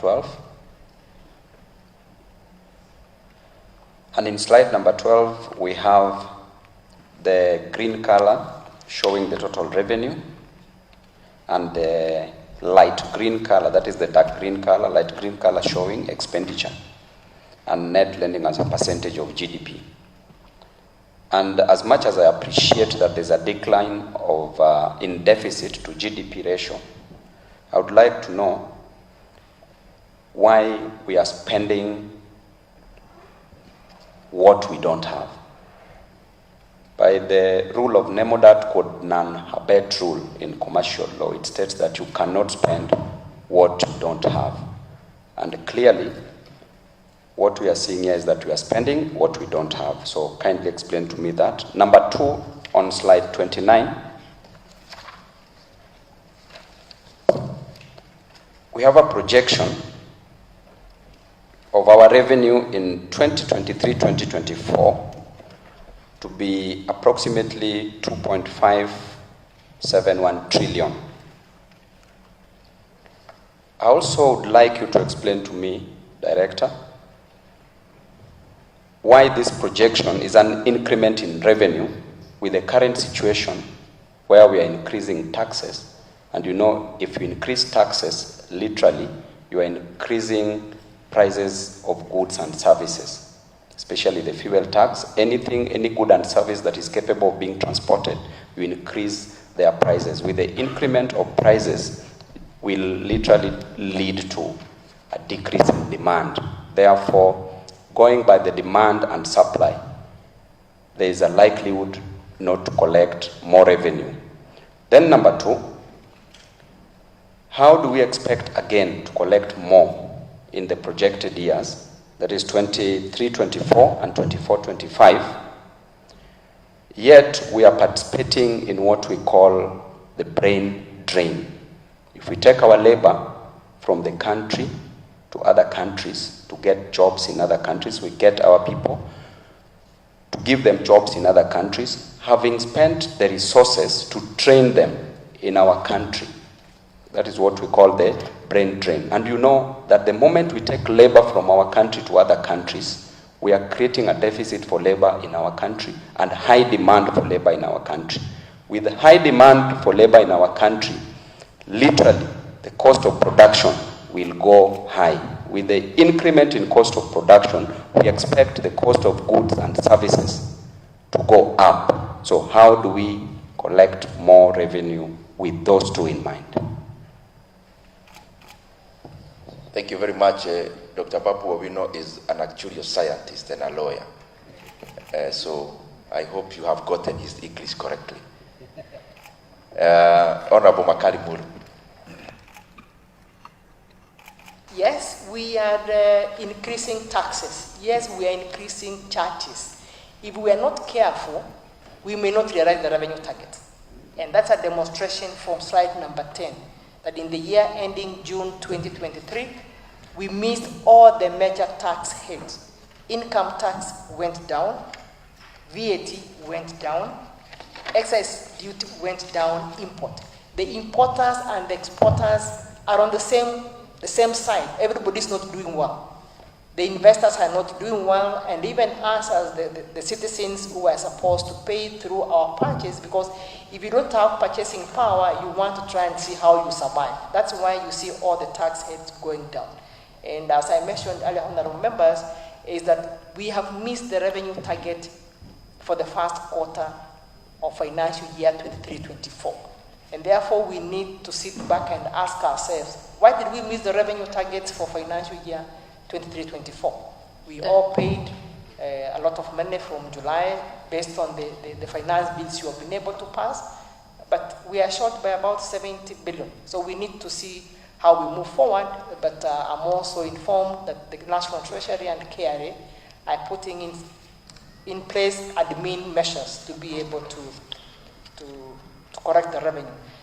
12. And in slide number 12, we have the green color showing the total revenue, and the light green color, that is the dark green color, light green color showing expenditure and net lending as a percentage of GDP. And as much as I appreciate that there's a decline of in deficit to GDP ratio, I would like to know why we are spending what we don't have. By the rule of nemo dat quod non habet rule in commercial law, it states that you cannot spend what you don't have. And clearly, what we are seeing here is that we are spending what we don't have. So kindly explain to me that. Number 2, on slide 29, we have a projection of our revenue in 2023-2024 to be approximately 2.571 trillion. I also would like you to explain to me, Director, why this projection is an increment in revenue with the current situation where we are increasing taxes. And you know, if you increase taxes, literally, you are increasing prices of goods and services, especially the fuel tax. Any good and service that is capable of being transported, you increase their prices. With the increment of prices, will literally lead to a decrease in demand. Therefore, going by the demand and supply, there is a likelihood not to collect more revenue. Then number 2, how do we expect again to collect more in the projected years, that is 23-24 and 24-25, yet we are participating in what we call the brain drain. If we take our labor from the country to other countries to get jobs in other countries, we get our people to give them jobs in other countries, having spent the resources to train them in our country. That is what we call the brain drain. And you know that the moment we take labor from our country to other countries, we are creating a deficit for labor in our country and high demand for labor in our country. With high demand for labor in our country, literally the cost of production will go high. With the increment in cost of production, we expect the cost of goods and services to go up. So how do we collect more revenue with those two in mind? Thank you very much. Dr. Babu Owino is an actuarial scientist and a lawyer. So I hope you have gotten his English correctly. Honorable Makari Mulu. Yes, we are increasing taxes. Yes, we are increasing charges. If we are not careful, we may not realize the revenue target. And that's a demonstration from slide number 10, that in the year ending June 2023, we missed all the major tax heads. Income tax went down, VAT went down, excise duty went down, import. The importers and the exporters are on the same side. Everybody's not doing well. The investors are not doing well, and even us as the citizens who are supposed to pay through our purchase, because if you don't have purchasing power, you want to try and see how you survive. That's why you see all the tax heads going down. And as I mentioned earlier, honorable members, is that we have missed the revenue target for the first quarter of financial year 23-24. And therefore, we need to sit back and ask ourselves, why did we miss the revenue targets for financial year 23-24? We all paid a lot of money from July based on the finance bills you have been able to pass, but we are short by about 70 billion. So we need to see how we move forward, but I'm also informed that the National Treasury and KRA are putting in place admin measures to be able to correct the revenue.